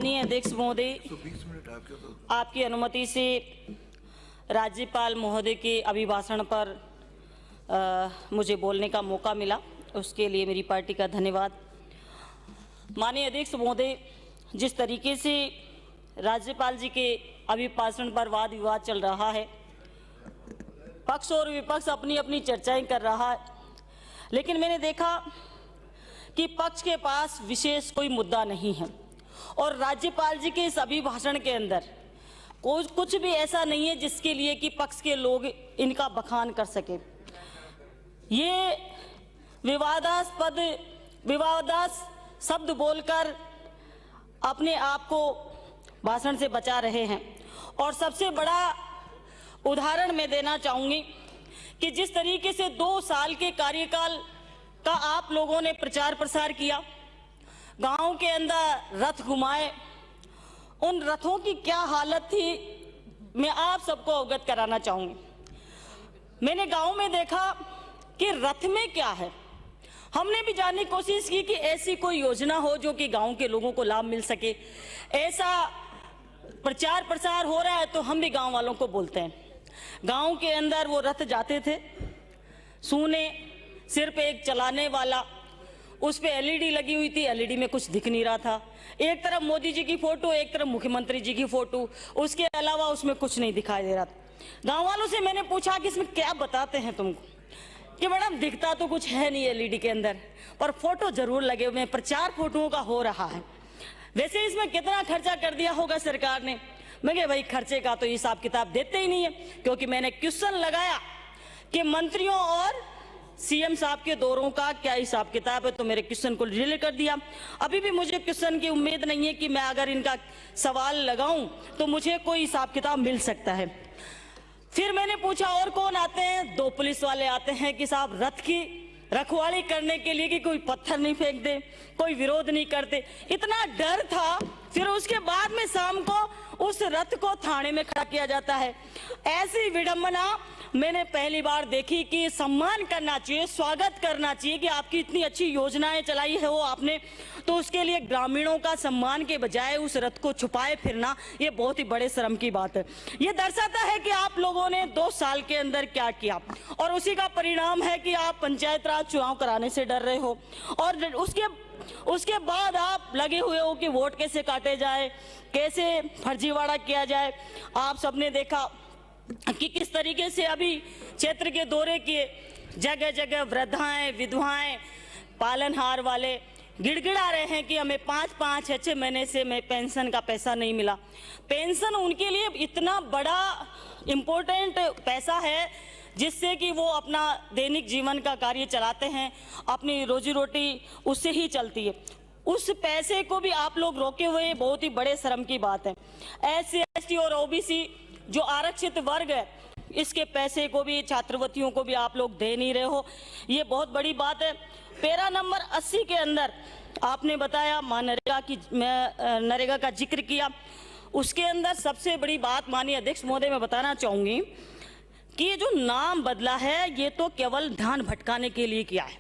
माननीय अध्यक्ष महोदय, आपकी अनुमति से राज्यपाल महोदय के अभिभाषण पर मुझे बोलने का मौका मिला, उसके लिए मेरी पार्टी का धन्यवाद। माननीय अध्यक्ष महोदय, जिस तरीके से राज्यपाल जी के अभिभाषण पर वाद विवाद चल रहा है, पक्ष और विपक्ष अपनी अपनी चर्चाएं कर रहा है, लेकिन मैंने देखा कि पक्ष के पास विशेष कोई मुद्दा नहीं है और राज्यपाल जी के इस अभिभाषण के अंदर कुछ भी ऐसा नहीं है जिसके लिए कि पक्ष के लोग इनका बखान कर सके। ये विवादास्पद शब्द बोलकर अपने आप को भाषण से बचा रहे हैं। और सबसे बड़ा उदाहरण मैं देना चाहूंगी कि जिस तरीके से 2 साल के कार्यकाल का आप लोगों ने प्रचार प्रसार किया, गांव के अंदर रथ घुमाए, उन रथों की क्या हालत थी मैं आप सबको अवगत कराना चाहूंगी। मैंने गांव में देखा कि रथ में क्या है। हमने भी जानने की कोशिश की कि ऐसी कोई योजना हो जो कि गांव के लोगों को लाभ मिल सके। ऐसा प्रचार प्रसार हो रहा है तो हम भी गांव वालों को बोलते हैं। गांव के अंदर वो रथ जाते थे, सूने सिर पे एक चलाने वाला, उस पे एलईडी लगी हुई थी, एलईडी में कुछ दिख नहीं रहा था। एक तरफ मोदी जी की फोटो, एक तरफ मुख्यमंत्री जी की फोटो, उसके अलावा उसमें कुछ नहीं दिखाई दे रहा था। गांव वालों से मैंने पूछा कि इसमें क्या बताते हैं तुमको, कि मैडम दिखता तो कुछ है नहीं एलईडी के अंदर, पर फोटो जरूर लगे हुए हैं, प्रचार फोटोओं का हो रहा है। वैसे इसमें कितना खर्चा कर दिया होगा सरकार ने? मैं कहा भाई खर्चे का तो हिसाब किताब देते ही नहीं है, क्योंकि मैंने क्वेश्चन लगाया कि मंत्रियों और सीएम साहब के दौरों का क्या हिसाब किताब है, तो मेरे क्वेश्चन को डिलीट कर दिया। अभी भी मुझे क्वेश्चन की उम्मीद नहीं है कि मैं अगर इनका सवाल लगाऊं तो मुझे कोई हिसाब किताब मिल सकता है। फिर मैंने पूछा और कौन आते हैं? 2 पुलिस वाले आते हैं कि साहब रथ की रखवाली करने के लिए कि कोई पत्थर नहीं फेंक दे, कोई विरोध नहीं करते। इतना डर था। फिर उसके बाद में शाम को उस रथ को थाने में खड़ा किया जाता है। ऐसी विडंबना मैंने पहली बार देखी कि सम्मान करना चाहिए, स्वागत करना चाहिए कि आपकी इतनी अच्छी योजनाएं चलाई है वो आपने, तो उसके लिए ग्रामीणों का सम्मान के बजाय उस रथ को छुपाए फिरना, ये बहुत ही बड़े शर्म की बात है। ये दर्शाता है कि आप लोगों ने 2 साल के अंदर क्या किया, और उसी का परिणाम है कि आप पंचायत राज चुनाव कराने से डर रहे हो और उसके बाद आप लगे हुए हो कि वोट कैसे काटे जाए, कैसे फर्जीवाड़ा किया जाए। आप सबने देखा कि किस तरीके से अभी क्षेत्र के दौरे किए, जगह जगह वृद्धाएं, विधवाएं, पालनहार वाले गिड़गिड़ा रहे हैं कि हमें 5-5, 6-6 महीने से मैं पेंशन का पैसा नहीं मिला। पेंशन उनके लिए इतना बड़ा इम्पोर्टेंट पैसा है जिससे कि वो अपना दैनिक जीवन का कार्य चलाते हैं, अपनी रोजी रोटी उससे ही चलती है। उस पैसे को भी आप लोग रोके हुए, बहुत ही बड़े शर्म की बात है। SC, ST और OBC जो आरक्षित वर्ग है, इसके पैसे को भी, छात्रवृत्तियों को भी आप लोग दे नहीं रहे हो, ये बहुत बड़ी बात है। पैरा नंबर 80 के अंदर आपने बताया नरेगा का जिक्र किया, उसके अंदर सबसे बड़ी बात माननीय अध्यक्ष महोदय मैं बताना चाहूंगी कि ये जो नाम बदला है ये तो केवल ध्यान भटकाने के लिए किया है।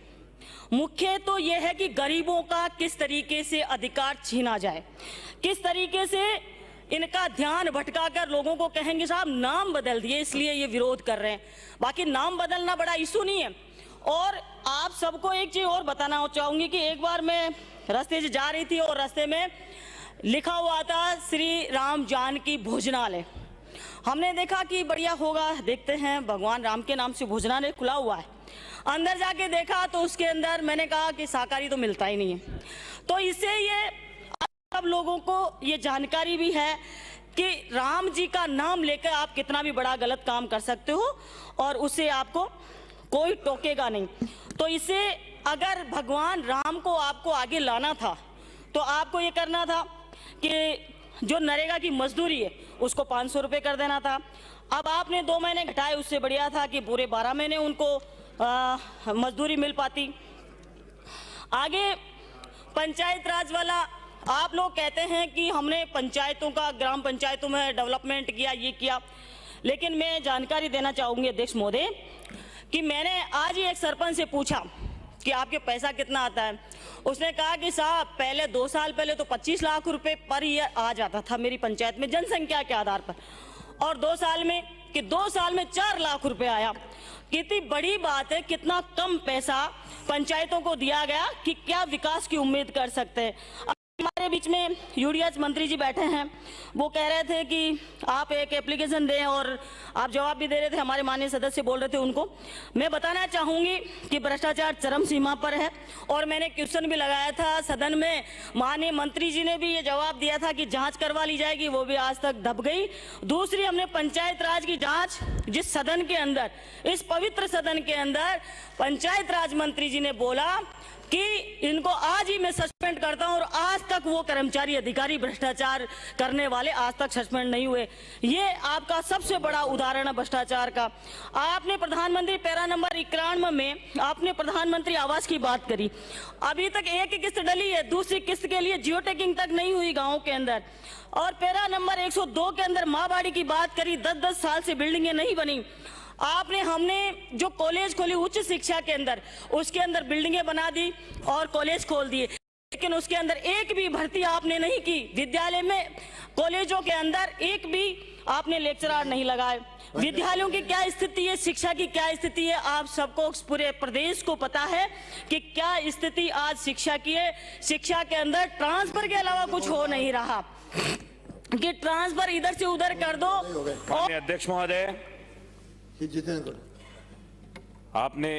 मुख्य तो ये है कि गरीबों का किस तरीके से अधिकार छीना जाए, किस तरीके से इनका ध्यान भटकाकर लोगों को कहेंगे साहब नाम बदल दिए इसलिए ये विरोध कर रहे हैं। बाकी नाम बदलना बड़ा इशू नहीं है। और आप सबको एक चीज और बताना चाहूंगी कि एक बार मैं रास्ते से जा रही थी और रास्ते में लिखा हुआ था श्री राम जानकी भोजनालय। हमने देखा कि बढ़िया होगा, देखते हैं, भगवान राम के नाम से भोजनालय खुला हुआ है। अंदर जाके देखा तो उसके अंदर मैंने कहा कि शाकाहारी तो मिलता ही नहीं है। तो इससे ये सब लोगों को ये जानकारी भी है कि राम जी का नाम लेकर आप कितना भी बड़ा गलत काम कर सकते हो और उससे आपको कोई टोकेगा नहीं। तो इसे अगर भगवान राम को आपको आगे लाना था तो आपको ये करना था कि जो नरेगा की मजदूरी है उसको 500 रुपये कर देना था। अब आपने 2 महीने घटाए, उससे बढ़िया था कि पूरे 12 महीने उनको मजदूरी मिल पाती। आगे पंचायत राज वाला, आप लोग कहते हैं कि हमने पंचायतों का, ग्राम पंचायतों में डेवलपमेंट किया, ये किया, लेकिन मैं जानकारी देना चाहूंगी अध्यक्ष महोदय कि मैंने आज ही एक सरपंच से पूछा कि आपके पैसा कितना आता है। उसने कहा कि साहब पहले 2 साल पहले तो 25 लाख रुपए पर ईयर आ जाता था मेरी पंचायत में जनसंख्या के आधार पर, और 2 साल में 4 लाख रुपए आया। कितनी बड़ी बात है, कितना कम पैसा पंचायतों को दिया गया कि क्या विकास की उम्मीद कर सकते हैं। हमारे बीच में यूडीएच मंत्री जी बैठे हैं, वो कह रहे थे कि आप एक एप्लीकेशन दें और आप जवाब भी दे रहे थे, हमारे माननीय सदस्य बोल रहे थे उनको। मैं बताना चाहूंगी कि भ्रष्टाचार चरम सीमा पर है, और मैंने क्वेश्चन भी लगाया था सदन में, माननीय मंत्री जी ने भी ये जवाब दिया था कि जांच करवा ली जाएगी, वो भी आज तक दब गई। दूसरी, हमने पंचायत राज की जांच जिस सदन के अंदर, इस पवित्र सदन के अंदर पंचायत राज मंत्री जी ने बोला कि इनको आज ही मैं सस्पेंड करता हूं, और आज तक वो कर्मचारी अधिकारी भ्रष्टाचार करने वाले आज तक सस्पेंड नहीं हुए। ये आपका सबसे बड़ा उदाहरण है भ्रष्टाचार का। आपने प्रधानमंत्री पैरा नंबर 91 में आपने प्रधानमंत्री आवास की बात करी, अभी तक एक ही किस्त डली है, दूसरी किस्त के लिए जियो टैगिंग तक नहीं हुई गाँव के अंदर। और पैरा नंबर 102 के अंदर माँ बाड़ी की बात करी, 10-10 साल से बिल्डिंगें नहीं बनी। हमने जो कॉलेज खोली उच्च शिक्षा के अंदर, उसके अंदर बिल्डिंगें बना दी और कॉलेज खोल दिए, लेकिन उसके अंदर एक भी भर्ती आपने नहीं की। विद्यालय में, कॉलेजों के अंदर एक भी आपने लेक्चरर नहीं लगाए। विद्यालयों की क्या स्थिति है, शिक्षा की क्या स्थिति है, आप सबको, पूरे प्रदेश को पता है कि क्या स्थिति आज शिक्षा की है। शिक्षा के अंदर ट्रांसफर के अलावा कुछ हो नहीं रहा, कि ट्रांसफर इधर से उधर कर दो। और अध्यक्ष महोदय, आपने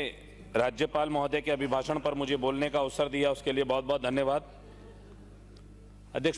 राज्यपाल महोदय के अभिभाषण पर मुझे बोलने का अवसर दिया, उसके लिए बहुत बहुत धन्यवाद। अध्यक्ष